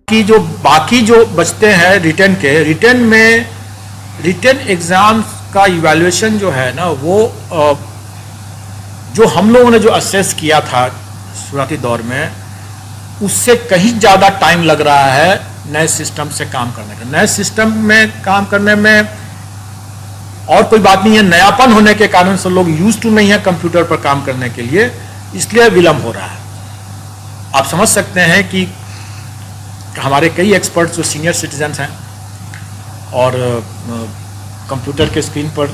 कि जो बाकी जो बचते हैं रिटर्न के, रिटर्न एग्जाम्स का इवैल्यूएशन जो है ना, वो जो हम लोगों ने जो असेस किया था शुरुआती दौर में, उससे कहीं ज़्यादा टाइम लग रहा है नए सिस्टम से काम करने का। नए सिस्टम में काम करने में और कोई बात नहीं है, नयापन होने के कारण से लोग यूज टू नहीं है कंप्यूटर पर काम करने के लिए, इसलिए विलम्ब हो रहा है। आप समझ सकते हैं कि हमारे कई एक्सपर्ट्स जो सीनियर सिटीजन्स हैं और कंप्यूटर के स्क्रीन पर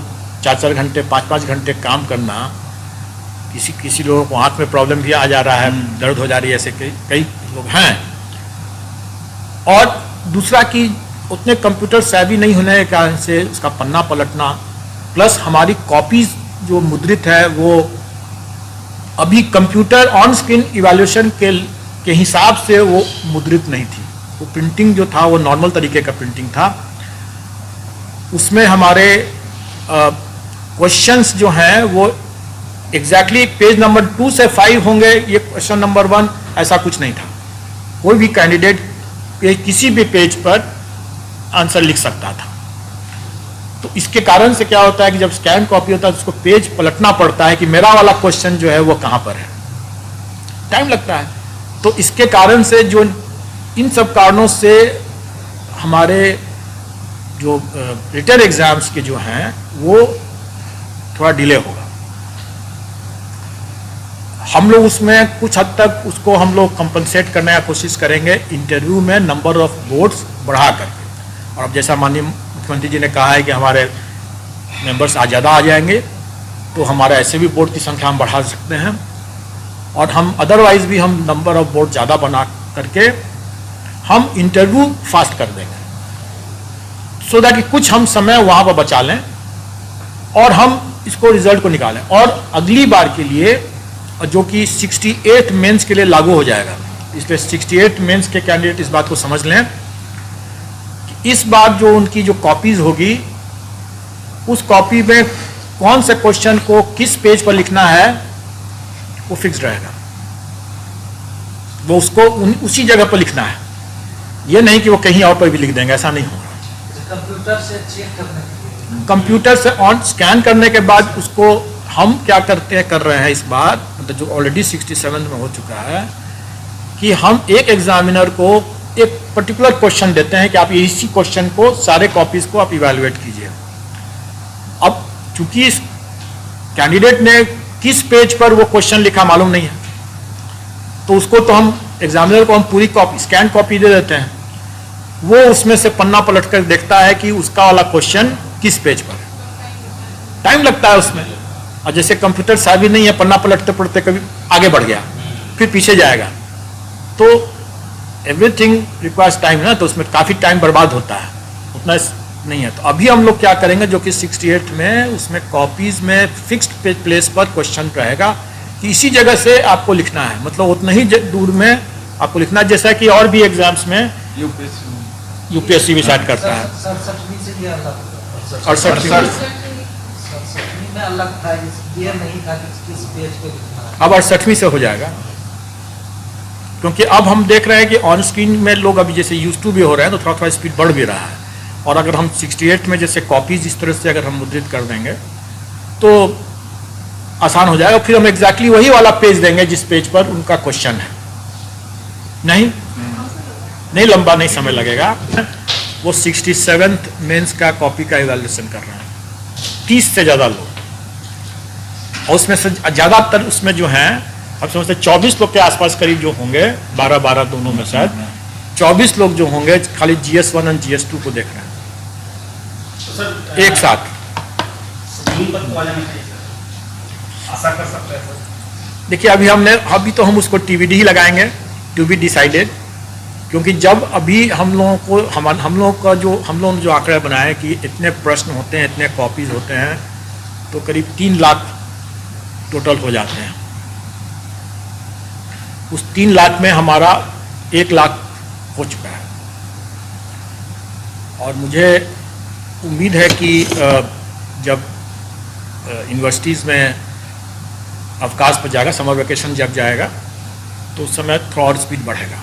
4-4 घंटे 5-5 घंटे काम करना, किसी लोगों को आँख में प्रॉब्लम भी आ जा रहा है, दर्द हो जा रही है, ऐसे कई लोग हैं। और दूसरा कि उतने कंप्यूटर सेवी नहीं होने के कारण से उसका पन्ना पलटना, प्लस हमारी कॉपीज जो मुद्रित है वो अभी कंप्यूटर ऑन स्क्रीन इवैल्यूएशन के हिसाब से वो मुद्रित नहीं थी। वो प्रिंटिंग जो था वो नॉर्मल तरीके का प्रिंटिंग था। उसमें हमारे क्वेश्चंस जो हैं वो एग्जैक्टली पेज नंबर 2 से 5 होंगे, ये क्वेश्चन नंबर 1, ऐसा कुछ नहीं था। कोई भी कैंडिडेट किसी भी पेज पर आंसर लिख सकता था। तो इसके कारण से क्या होता है कि जब स्कैन कॉपी होता है तो उसको पेज पलटना पड़ता है कि मेरा वाला क्वेश्चन जो है वो कहाँ पर है, टाइम लगता है। तो इसके कारण से जो इन सब कारणों से हमारे जो रिटन एग्जाम्स के जो हैं वो थोड़ा डिले होगा। हम लोग उसमें कुछ हद तक उसको हम लोग कंपनसेट करने की कोशिश करेंगे इंटरव्यू में नंबर ऑफ बोर्ड्स बढ़ा करके। और अब जैसा माननीय मुख्यमंत्री जी ने कहा है कि हमारे मेंबर्स आज ज़्यादा आ जाएंगे, तो हमारा ऐसे भी बोर्ड की संख्या हम बढ़ा सकते हैं। और हम अदरवाइज भी हम नंबर ऑफ बोर्ड ज़्यादा बना करके हम इंटरव्यू फास्ट कर देंगे, सो दैट कि कुछ हम समय वहाँ पर बचा लें और हम इसको रिजल्ट को निकालें। और अगली बार के लिए जो कि 68 मेंस के लिए लागू हो जाएगा, इसलिए 68 मेंस के कैंडिडेट इस बात को समझ लें कि इस बार जो उनकी जो कॉपीज होगी, उस कॉपी में कौन से क्वेश्चन को किस पेज पर लिखना है वो फिक्स रहेगा। वो उसको उसी जगह पर लिखना है, ये नहीं कि वो कहीं और पर भी लिख देंगे, ऐसा नहीं होगा। कंप्यूटर से चेक करने के लिए, कंप्यूटर से ऑन स्कैन करने के बाद उसको हम क्या कर रहे हैं इस बार, मतलब जो ऑलरेडी 67 में हो चुका है, कि हम एक एग्जामिनर को एक पर्टिकुलर क्वेश्चन देते हैं कि आप इसी क्वेश्चन को सारे कॉपीज को आप इवैल्यूएट कीजिए। अब चूंकि इस कैंडिडेट ने किस पेज पर वो क्वेश्चन लिखा मालूम नहीं है, तो उसको तो हम एग्जामिनर को हम पूरी कॉपी स्कैन कॉपी दे देते हैं, वो उसमें से पन्ना पलट कर देखता है कि उसका वाला क्वेश्चन किस पेज पर है। टाइम लगता है उसमें। और जैसे कंप्यूटर साबित नहीं है, पन्ना पलटते पलटते कभी आगे बढ़ गया, फिर पीछे जाएगा, तो एवरीथिंग रिक्वायर्स टाइम ना, तो उसमें काफ़ी टाइम बर्बाद होता है, उतना नहीं है। तो अभी हम लोग क्या करेंगे, जो कि 68 में उसमें कॉपीज में फिक्स्ड प्लेस पर क्वेश्चन रहेगा कि इसी जगह से आपको लिखना है, मतलब उतना ही दूर में आपको लिखना है, जैसा कि और भी एग्जाम्स में यूपीएससी भी सेट करता है। 67 में अलग था, ये नहीं था कि किस पेज पे लिखना है। अब 68वीं से हो जाएगा, क्योंकि अब हम देख रहे हैं कि ऑन स्क्रीन में लोग अभी जैसे यूज टू भी हो रहे हैं, तो थोड़ा थोड़ा स्पीड बढ़ भी रहा है। और अगर हम 68 में जैसे कॉपीज इस तरह से अगर हम मुद्रित कर देंगे तो आसान हो जाएगा। फिर हम एग्जैक्टली वही वाला पेज देंगे जिस पेज पर उनका क्वेश्चन है। नहीं लंबा नहीं समय लगेगा। वो 67th मेंस का कॉपी का इवैल्यूएशन कर रहे हैं, 30 से ज़्यादा लोग, और उसमें से ज़्यादातर उसमें जो हैं अब समझते 24 लोग के आसपास करीब जो होंगे, 12 दोनों में शायद 24 लोग जो होंगे खाली GS1 और GS2 को देख रहे हैं एक साथ। देखिए अभी तो हम उसको TBD ही लगाएंगे, टू बी डिसाइडेड, क्योंकि जब अभी हम लोगों ने जो आंकड़ा बनाया कि इतने प्रश्न होते हैं, इतने कॉपीज होते हैं, तो करीब 3 लाख टोटल हो जाते हैं। उस 3 लाख में हमारा 1 लाख हो चुका है, और मुझे उम्मीद है कि जब यूनिवर्सिटीज़ में अवकाश पर जाएगा, समर वेकेशन जब जाएगा, तो उस समय थोड़ा और स्पीड बढ़ेगा।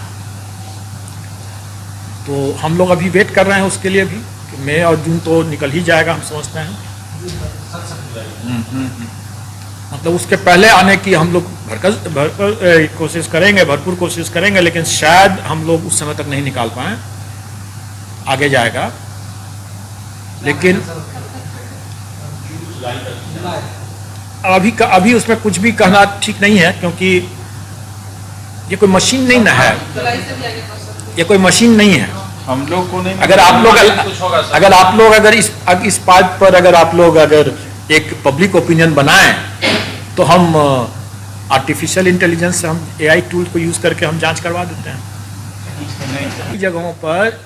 तो हम लोग अभी वेट कर रहे हैं उसके लिए भी कि मई और जून तो निकल ही जाएगा, हम समझते हैं। मतलब उसके पहले आने की हम लोग भरपूर कोशिश करेंगे, लेकिन शायद हम लोग उस समय तक नहीं निकाल पाए, आगे जाएगा। लेकिन अभी उसमें कुछ भी कहना ठीक नहीं है, क्योंकि ये कोई मशीन नहीं ना है, ये कोई मशीन नहीं है। हम लोग को नहीं, अगर आप लोग अगर इस बात पर अगर आप लोग अगर एक पब्लिक ओपिनियन बनाएं, तो हम आर्टिफिशियल इंटेलिजेंस से हम एआई टूल को यूज करके हम जांच करवा देते हैं। कई जगहों पर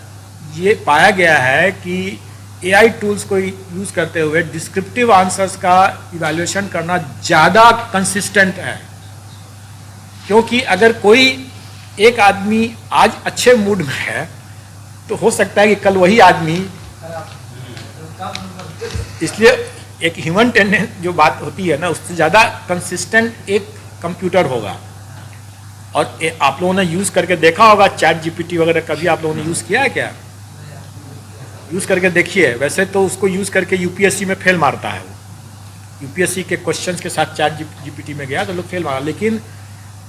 ये पाया गया है कि एआई टूल्स को यूज करते हुए डिस्क्रिप्टिव आंसर्स का इवैल्यूएशन करना ज़्यादा कंसिस्टेंट है, क्योंकि अगर कोई एक आदमी आज अच्छे मूड में है तो हो सकता है कि कल वही आदमी, इसलिए एक ह्यूमन टेंडेंस जो बात होती है ना, उससे ज़्यादा कंसिस्टेंट एक कंप्यूटर होगा। और आप लोगों ने यूज़ करके देखा होगा चैट जीपीटी वगैरह, कभी आप लोगों ने यूज़ किया है क्या? यूज़ करके देखिए। वैसे तो उसको यूज़ करके यूपीएससी में फेल मारता है, वो यूपीएससी के क्वेश्चंस के साथ चैट जीपीटी में गया तो लोग फेल मारा। लेकिन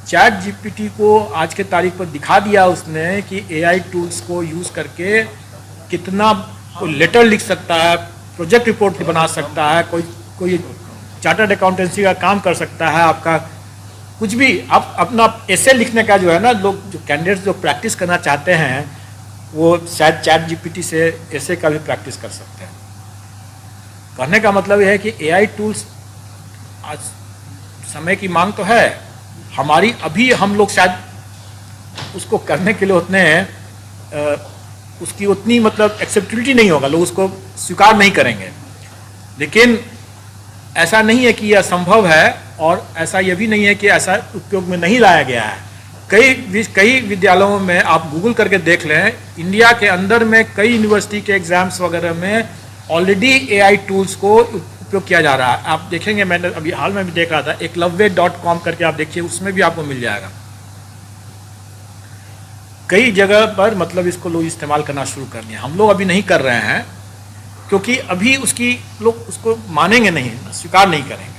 चैट जीपीटी को आज के तारीख पर दिखा दिया उसने कि एआई टूल्स को यूज़ करके कितना लेटर लिख सकता है, प्रोजेक्ट रिपोर्ट बना सकता है, कोई चार्टर्ड अकाउंटेंसी का काम कर सकता है, आपका कुछ भी। आप अपना ऐसे लिखने का जो है ना, लोग जो कैंडिडेट्स जो प्रैक्टिस करना चाहते हैं वो शायद चैट जीपीटी से ऐसे का भी प्रैक्टिस कर सकते हैं। कहने का मतलब यह है कि एआई टूल्स आज समय की मांग तो है हमारी, अभी हम लोग शायद उसको करने के लिए उतने उसकी उतनी मतलब एक्सेप्टेबिलिटी नहीं होगा, लोग उसको स्वीकार नहीं करेंगे। लेकिन ऐसा नहीं है कि यह असंभव है, और ऐसा यह भी नहीं है कि ऐसा उपयोग में नहीं लाया गया है। कई विद्यालयों में आप गूगल करके देख लें, इंडिया के अंदर में कई यूनिवर्सिटी के एग्जाम्स वगैरह में ऑलरेडी एआई टूल्स को उपयोग किया जा रहा है। आप देखेंगे, मैंने अभी हाल में भी देख रहा था, eklavya.com करके आप देखिए, उसमें भी आपको मिल जाएगा। कई जगह पर मतलब इसको लोग इस्तेमाल करना शुरू कर दिए। हम लोग अभी नहीं कर रहे हैं, क्योंकि अभी उसकी लोग उसको मानेंगे नहीं, स्वीकार नहीं करेंगे।